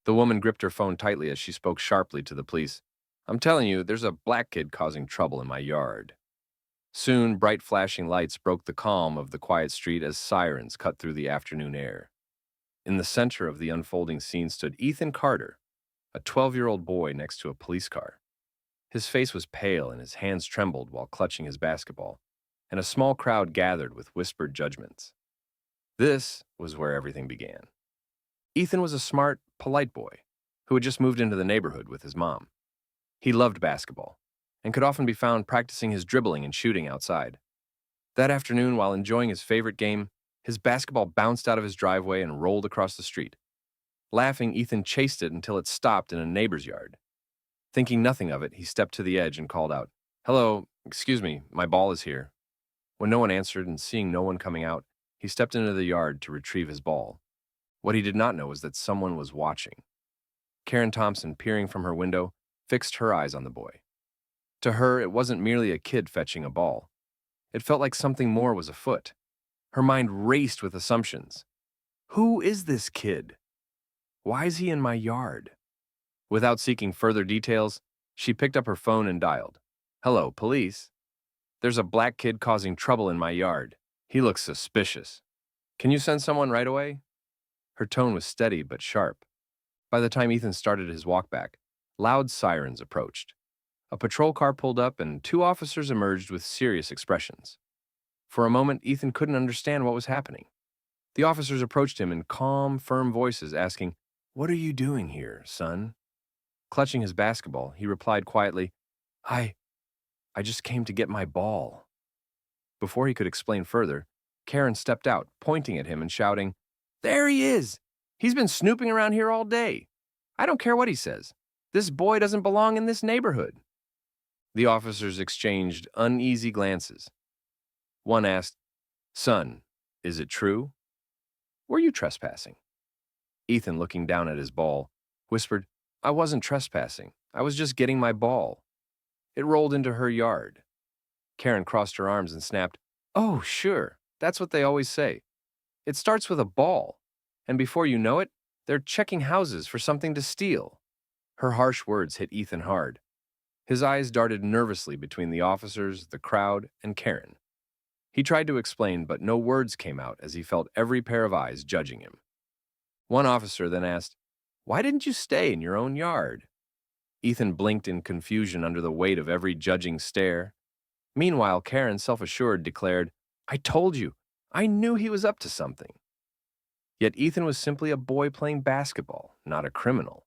The woman gripped her phone tightly as she spoke sharply to the police. I'm telling you, there's a black kid causing trouble in my yard. Soon, bright flashing lights broke the calm of the quiet street as sirens cut through the afternoon air. In the center of the unfolding scene stood Ethan Carter, a 12-year-old boy next to a police car. His face was pale and his hands trembled while clutching his basketball, and a small crowd gathered with whispered judgments. This was where everything began. Ethan was a smart, polite boy who had just moved into the neighborhood with his mom. He loved basketball and could often be found practicing his dribbling and shooting outside. That afternoon, while enjoying his favorite game, his basketball bounced out of his driveway and rolled across the street. Laughing, Ethan chased it until it stopped in a neighbor's yard. Thinking nothing of it, he stepped to the edge and called out, "Hello, excuse me, my ball is here." When no one answered and seeing no one coming out, he stepped into the yard to retrieve his ball. What he did not know was that someone was watching. Karen Thompson, peering from her window, fixed her eyes on the boy. To her, it wasn't merely a kid fetching a ball. It felt like something more was afoot. Her mind raced with assumptions. Who is this kid? Why is he in my yard? Without seeking further details, she picked up her phone and dialed. "Hello, police. There's a black kid causing trouble in my yard. He looks suspicious. Can you send someone right away?" Her tone was steady but sharp. By the time Ethan started his walk back, loud sirens approached. A patrol car pulled up and two officers emerged with serious expressions. For a moment, Ethan couldn't understand what was happening. The officers approached him in calm, firm voices, asking, "What are you doing here, son?" Clutching his basketball, he replied quietly, I I just came to get my ball." Before he could explain further, Karen stepped out, pointing at him and shouting, "There he is! He's been snooping around here all day. I don't care what he says. This boy doesn't belong in this neighborhood." The officers exchanged uneasy glances. One asked, "Son, is it true? Were you trespassing?" Ethan, looking down at his ball, whispered, "I wasn't trespassing. I was just getting my ball. It rolled into her yard." Karen crossed her arms and snapped, "Oh, sure. That's what they always say. It starts with a ball, and before you know it, they're checking houses for something to steal." Her harsh words hit Ethan hard. His eyes darted nervously between the officers, the crowd, and Karen. He tried to explain, but no words came out as he felt every pair of eyes judging him. One officer then asked, "Why didn't you stay in your own yard?" Ethan blinked in confusion under the weight of every judging stare. Meanwhile, Karen, self-assured, declared, "I told you, I knew he was up to something." Yet Ethan was simply a boy playing basketball, not a criminal.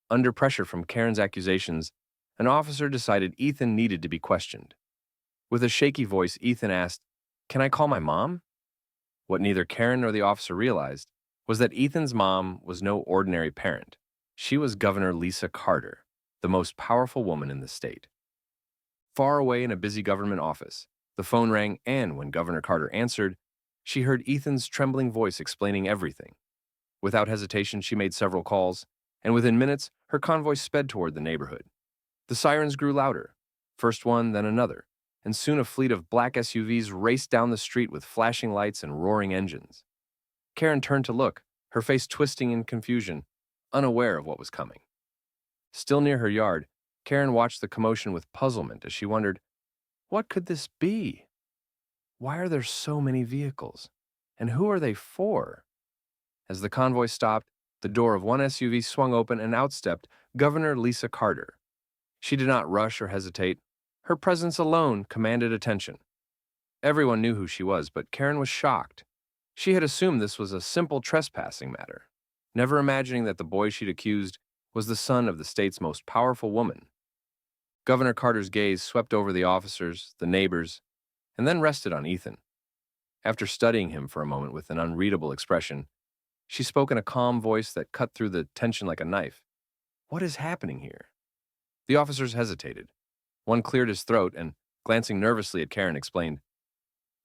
Under pressure from Karen's accusations, an officer decided Ethan needed to be questioned. With a shaky voice, Ethan asked, "Can I call my mom?" What neither Karen nor the officer realized was that Ethan's mom was no ordinary parent. She was Governor Lisa Carter, the most powerful woman in the state. Far away in a busy government office, the phone rang, and when Governor Carter answered, she heard Ethan's trembling voice explaining everything. Without hesitation, she made several calls, and within minutes, her convoy sped toward the neighborhood. The sirens grew louder, first one, then another, and soon a fleet of black SUVs raced down the street with flashing lights and roaring engines. Karen turned to look, her face twisting in confusion, unaware of what was coming. Still near her yard, Karen watched the commotion with puzzlement as she wondered, what could this be? Why are there so many vehicles? And who are they for? As the convoy stopped, the door of one SUV swung open and out stepped Governor Lisa Carter. She did not rush or hesitate. Her presence alone commanded attention. Everyone knew who she was, but Karen was shocked. She had assumed this was a simple trespassing matter, never imagining that the boy she'd accused was the son of the state's most powerful woman. Governor Carter's gaze swept over the officers, the neighbors, and then rested on Ethan. After studying him for a moment with an unreadable expression, she spoke in a calm voice that cut through the tension like a knife. "What is happening here?" The officers hesitated. One cleared his throat and, glancing nervously at Karen, explained,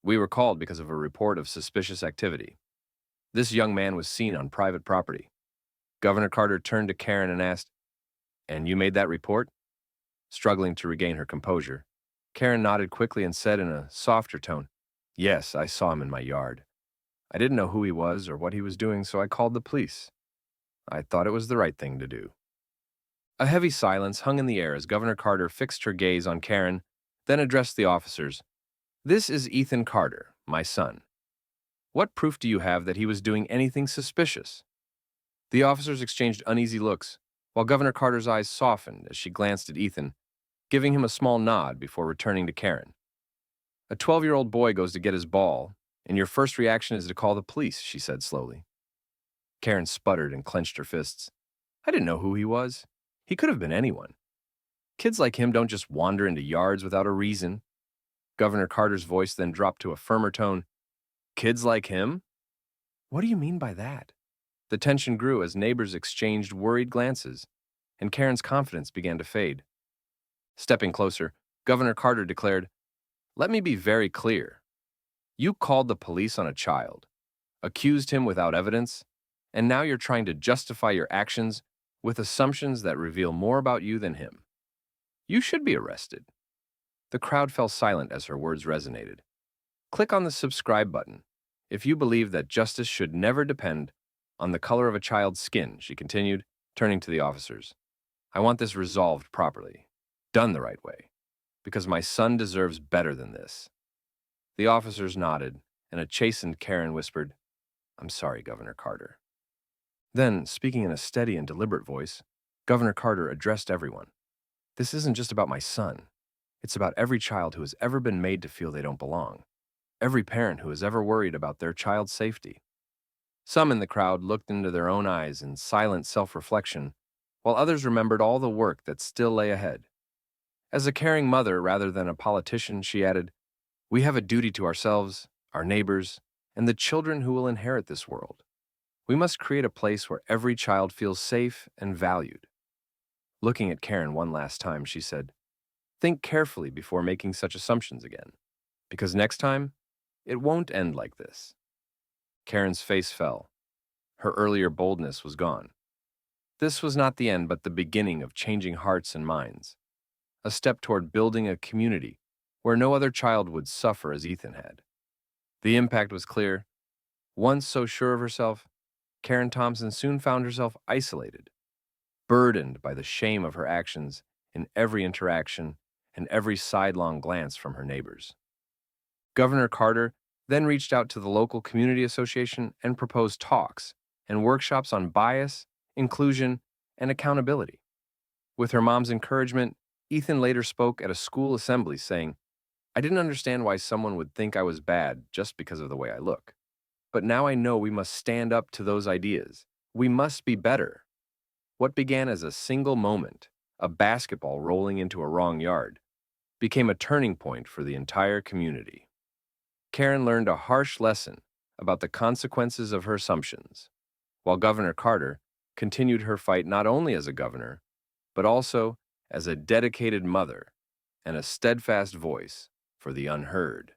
"We were called because of a report of suspicious activity. This young man was seen on private property." Governor Carter turned to Karen and asked, "And you made that report?" Struggling to regain her composure, Karen nodded quickly and said in a softer tone, "Yes, I saw him in my yard. I didn't know who he was or what he was doing, so I called the police." I thought it was the right thing to do. A heavy silence hung in the air as Governor Carter fixed her gaze on Karen, then addressed the officers. This is Ethan Carter, my son. What proof do you have that he was doing anything suspicious? The officers exchanged uneasy looks, while Governor Carter's eyes softened as she glanced at Ethan, giving him a small nod before returning to Karen. A 12-year-old boy goes to get his ball, and your first reaction is to call the police, she said slowly. Karen sputtered and clenched her fists. I didn't know who he was. He could have been anyone. Kids like him don't just wander into yards without a reason. Governor Carter's voice then dropped to a firmer tone. Kids like him? What do you mean by that? The tension grew as neighbors exchanged worried glances, and Karen's confidence began to fade. Stepping closer, Governor Carter declared, Let me be very clear. You called the police on a child, accused him without evidence, and now you're trying to justify your actions with assumptions that reveal more about you than him. You should be arrested. The crowd fell silent as her words resonated. Click on the subscribe button if you believe that justice should never depend on the color of a child's skin, she continued, turning to the officers. I want this resolved properly, done the right way, because my son deserves better than this. The officers nodded, and a chastened Karen whispered, I'm sorry, Governor Carter. Then, speaking in a steady and deliberate voice, Governor Carter addressed everyone. This isn't just about my son. It's about every child who has ever been made to feel they don't belong. Every parent who has ever worried about their child's safety. Some in the crowd looked into their own eyes in silent self-reflection, while others remembered all the work that still lay ahead. As a caring mother rather than a politician, she added, We have a duty to ourselves, our neighbors, and the children who will inherit this world. We must create a place where every child feels safe and valued. Looking at Karen one last time, she said, Think carefully before making such assumptions again, because next time, it won't end like this. Karen's face fell. Her earlier boldness was gone. This was not the end, but the beginning of changing hearts and minds, a step toward building a community where no other child would suffer as Ethan had. The impact was clear. Once so sure of herself, Karen Thompson soon found herself isolated, burdened by the shame of her actions in every interaction and every sidelong glance from her neighbors. Governor Carter then reached out to the local community association and proposed talks and workshops on bias, inclusion, and accountability. With her mom's encouragement, Ethan later spoke at a school assembly saying, I didn't understand why someone would think I was bad just because of the way I look. But now I know we must stand up to those ideas. We must be better. What began as a single moment, a basketball rolling into a wrong yard, became a turning point for the entire community. Karen learned a harsh lesson about the consequences of her assumptions, while Governor Carter continued her fight not only as a governor, but also as a dedicated mother and a steadfast voice for the unheard.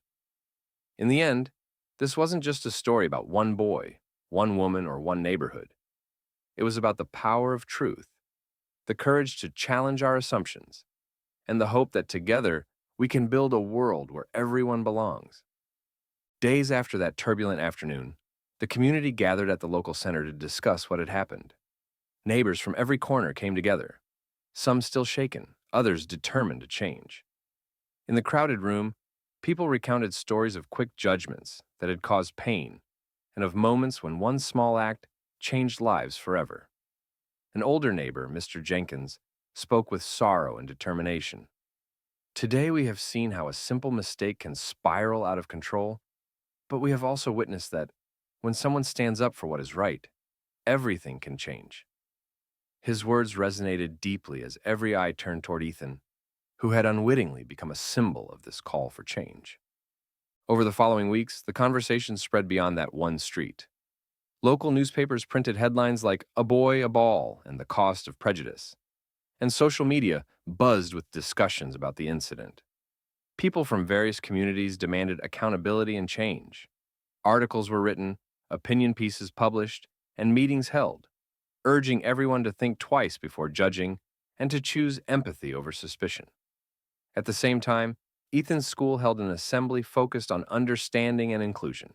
In the end, this wasn't just a story about one boy, one woman, or one neighborhood. It was about the power of truth, the courage to challenge our assumptions, and the hope that together we can build a world where everyone belongs. Days after that turbulent afternoon, the community gathered at the local center to discuss what had happened. Neighbors from every corner came together, some still shaken, others determined to change. In the crowded room, people recounted stories of quick judgments that had caused pain and of moments when one small act changed lives forever. An older neighbor, Mr. Jenkins, spoke with sorrow and determination. Today we have seen how a simple mistake can spiral out of control, but we have also witnessed that when someone stands up for what is right, everything can change. His words resonated deeply as every eye turned toward Ethan, who had unwittingly become a symbol of this call for change. Over the following weeks, the conversation spread beyond that one street. Local newspapers printed headlines like "A Boy, a Ball," and "The Cost of Prejudice," and social media buzzed with discussions about the incident. People from various communities demanded accountability and change. Articles were written, opinion pieces published, and meetings held, urging everyone to think twice before judging and to choose empathy over suspicion. At the same time, Ethan's school held an assembly focused on understanding and inclusion.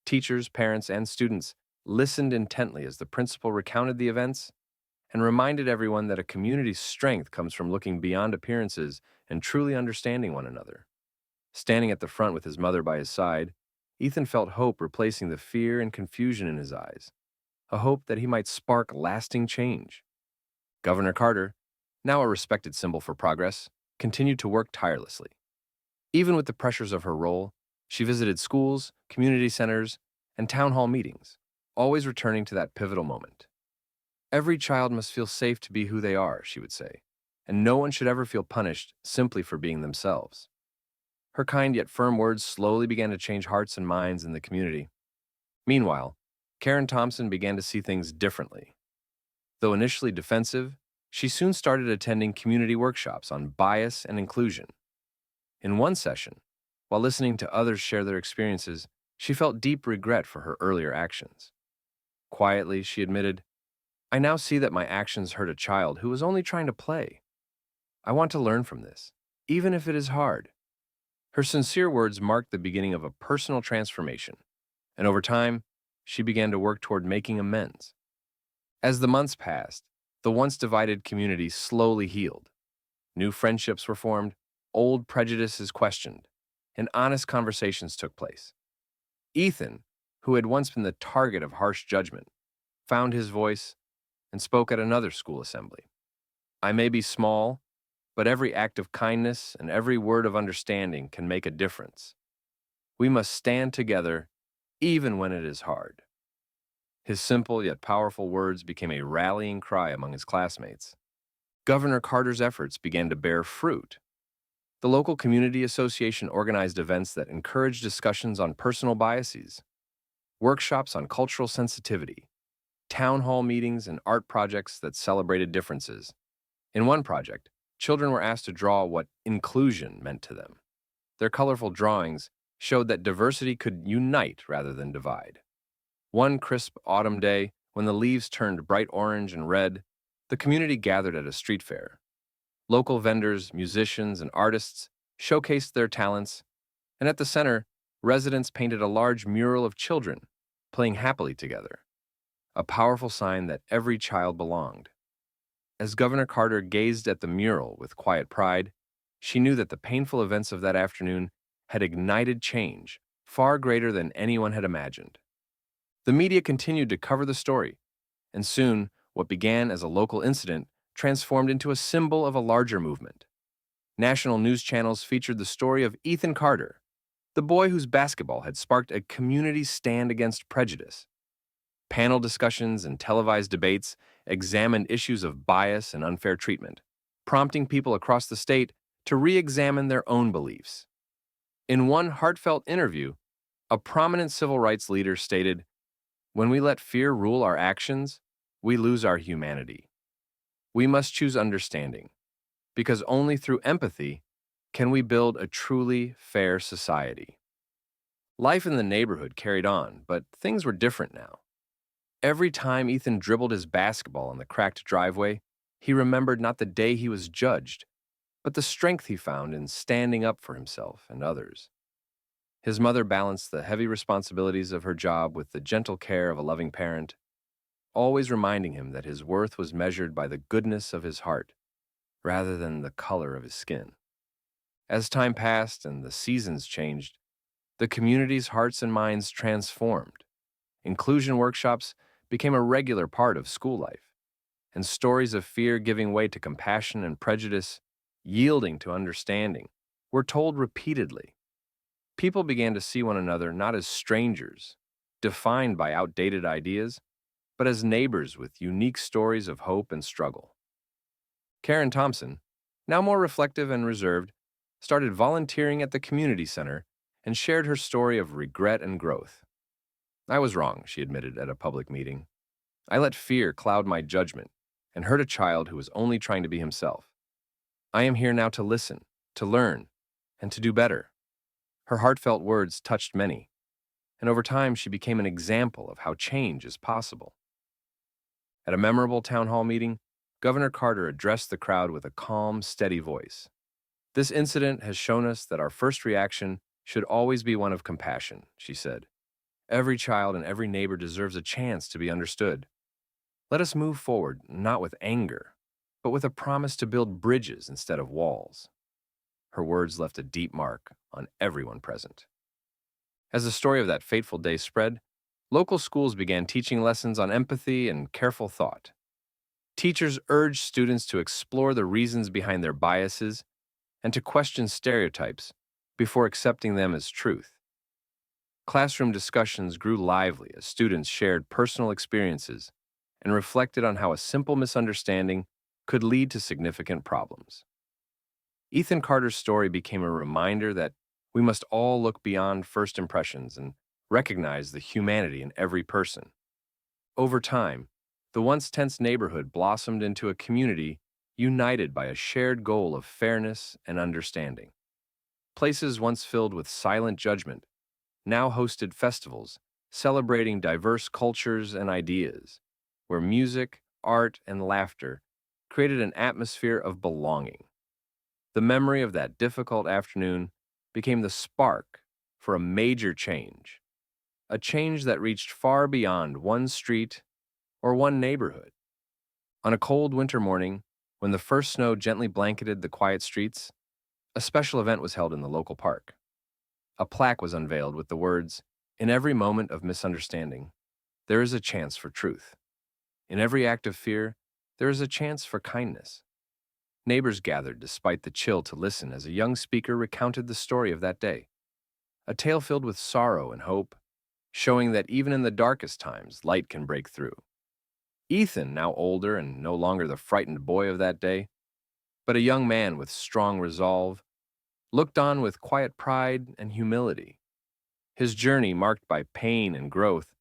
Teachers, parents, and students listened intently as the principal recounted the events, and reminded everyone that a community's strength comes from looking beyond appearances and truly understanding one another. Standing at the front with his mother by his side, Ethan felt hope replacing the fear and confusion in his eyes, a hope that he might spark lasting change. Governor Carter, now a respected symbol for progress, continued to work tirelessly. Even with the pressures of her role, she visited schools, community centers, and town hall meetings, always returning to that pivotal moment. Every child must feel safe to be who they are, she would say, and no one should ever feel punished simply for being themselves. Her kind yet firm words slowly began to change hearts and minds in the community. Meanwhile, Karen Thompson began to see things differently. Though initially defensive, she soon started attending community workshops on bias and inclusion. In one session, while listening to others share their experiences, she felt deep regret for her earlier actions. Quietly, she admitted, "I now see that my actions hurt a child who was only trying to play. I want to learn from this, even if it is hard." Her sincere words marked the beginning of a personal transformation, and over time, she began to work toward making amends. As the months passed, the once divided community slowly healed. New friendships were formed, old prejudices questioned, and honest conversations took place. Ethan, who had once been the target of harsh judgment, found his voice and spoke at another school assembly. "I may be small, but every act of kindness and every word of understanding can make a difference. We must stand together even when it is hard." His simple yet powerful words became a rallying cry among his classmates. Governor Carter's efforts began to bear fruit. The local community association organized events that encouraged discussions on personal biases, workshops on cultural sensitivity, town hall meetings, and art projects that celebrated differences. In one project, children were asked to draw what inclusion meant to them. Their colorful drawings showed that diversity could unite rather than divide. One crisp autumn day, when the leaves turned bright orange and red, the community gathered at a street fair. Local vendors, musicians, and artists showcased their talents, and at the center, residents painted a large mural of children playing happily together, a powerful sign that every child belonged. As Governor Carter gazed at the mural with quiet pride, she knew that the painful events of that afternoon had ignited change far greater than anyone had imagined. The media continued to cover the story, and soon, what began as a local incident transformed into a symbol of a larger movement. National news channels featured the story of Ethan Carter, the boy whose basketball had sparked a community stand against prejudice. Panel discussions and televised debates examined issues of bias and unfair treatment, prompting people across the state to re-examine their own beliefs. In one heartfelt interview, a prominent civil rights leader stated, "When we let fear rule our actions, we lose our humanity. We must choose understanding, because only through empathy can we build a truly fair society." Life in the neighborhood carried on, but things were different now. Every time Ethan dribbled his basketball on the cracked driveway, he remembered not the day he was judged, but the strength he found in standing up for himself and others. His mother balanced the heavy responsibilities of her job with the gentle care of a loving parent, always reminding him that his worth was measured by the goodness of his heart, rather than the color of his skin. As time passed and the seasons changed, the community's hearts and minds transformed. Inclusion workshops became a regular part of school life, and stories of fear giving way to compassion and prejudice, yielding to understanding, were told repeatedly. People began to see one another not as strangers, defined by outdated ideas, but as neighbors with unique stories of hope and struggle. Karen Thompson, now more reflective and reserved, started volunteering at the community center and shared her story of regret and growth. "I was wrong," she admitted at a public meeting. "I let fear cloud my judgment and hurt a child who was only trying to be himself. I am here now to listen, to learn, and to do better." Her heartfelt words touched many, and over time she became an example of how change is possible. At a memorable town hall meeting, Governor Carter addressed the crowd with a calm, steady voice. "This incident has shown us that our first reaction should always be one of compassion," she said. Every child and every neighbor deserves a chance to be understood. Let us move forward, not with anger, but with a promise to build bridges instead of walls. Her words left a deep mark on everyone present. As the story of that fateful day spread, local schools began teaching lessons on empathy and careful thought. Teachers urged students to explore the reasons behind their biases and to question stereotypes before accepting them as truth. Classroom discussions grew lively as students shared personal experiences and reflected on how a simple misunderstanding could lead to significant problems. Ethan Carter's story became a reminder that we must all look beyond first impressions and recognize the humanity in every person. Over time, the once tense neighborhood blossomed into a community united by a shared goal of fairness and understanding. Places once filled with silent judgment now hosted festivals celebrating diverse cultures and ideas, where music, art, and laughter created an atmosphere of belonging. The memory of that difficult afternoon became the spark for a major change, a change that reached far beyond one street or one neighborhood. On a cold winter morning, when the first snow gently blanketed the quiet streets, a special event was held in the local park. A plaque was unveiled with the words, "In every moment of misunderstanding, there is a chance for truth. In every act of fear, there is a chance for kindness." Neighbors gathered despite the chill to listen as a young speaker recounted the story of that day, a tale filled with sorrow and hope, showing that even in the darkest times, light can break through. Ethan, now older and no longer the frightened boy of that day, but a young man with strong resolve, looked on with quiet pride and humility. His journey, marked by pain and growth,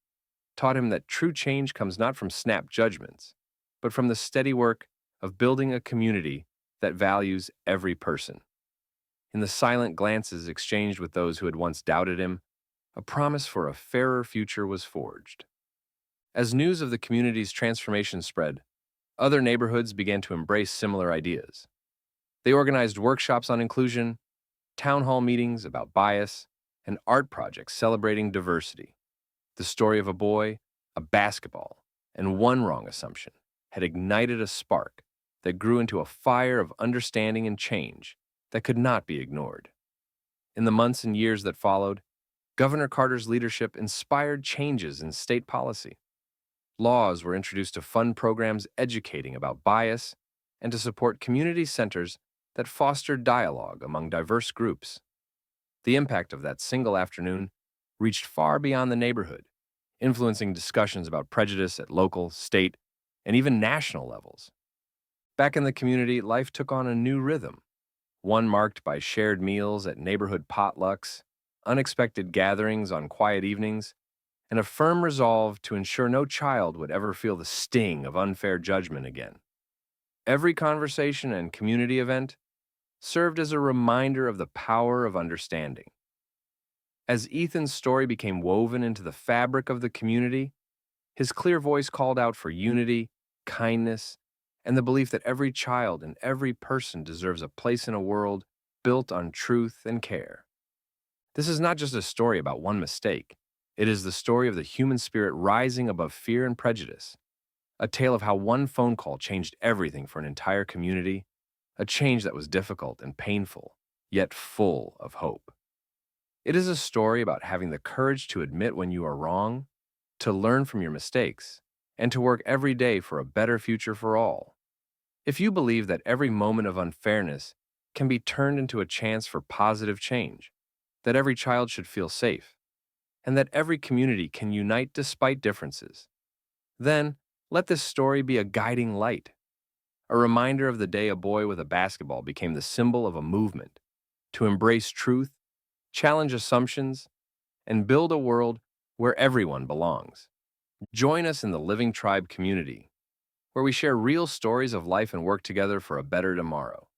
taught him that true change comes not from snap judgments, but from the steady work of building a community that values every person. In the silent glances exchanged with those who had once doubted him, a promise for a fairer future was forged. As news of the community's transformation spread, other neighborhoods began to embrace similar ideas. They organized workshops on inclusion, town hall meetings about bias, and art projects celebrating diversity. The story of a boy, a basketball, and one wrong assumption had ignited a spark that grew into a fire of understanding and change that could not be ignored. In the months and years that followed, Governor Carter's leadership inspired changes in state policy. Laws were introduced to fund programs educating about bias and to support community centers that fostered dialogue among diverse groups. The impact of that single afternoon reached far beyond the neighborhood, influencing discussions about prejudice at local, state, and even national levels. Back in the community, life took on a new rhythm, one marked by shared meals at neighborhood potlucks, unexpected gatherings on quiet evenings, and a firm resolve to ensure no child would ever feel the sting of unfair judgment again. Every conversation and community event served as a reminder of the power of understanding. As Ethan's story became woven into the fabric of the community, his clear voice called out for unity, kindness, and the belief that every child and every person deserves a place in a world built on truth and care. This is not just a story about one mistake. It is the story of the human spirit rising above fear and prejudice, a tale of how one phone call changed everything for an entire community, a change that was difficult and painful, yet full of hope. It is a story about having the courage to admit when you are wrong, to learn from your mistakes, and to work every day for a better future for all. If you believe that every moment of unfairness can be turned into a chance for positive change, that every child should feel safe, and that every community can unite despite differences, then let this story be a guiding light, a reminder of the day a boy with a basketball became the symbol of a movement to embrace truth, challenge assumptions, and build a world where everyone belongs. Join us in the Living Tribe community, where we share real stories of life and work together for a better tomorrow.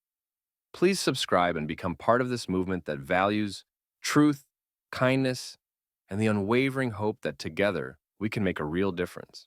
Please subscribe and become part of this movement that values truth, kindness, and the unwavering hope that together we can make a real difference.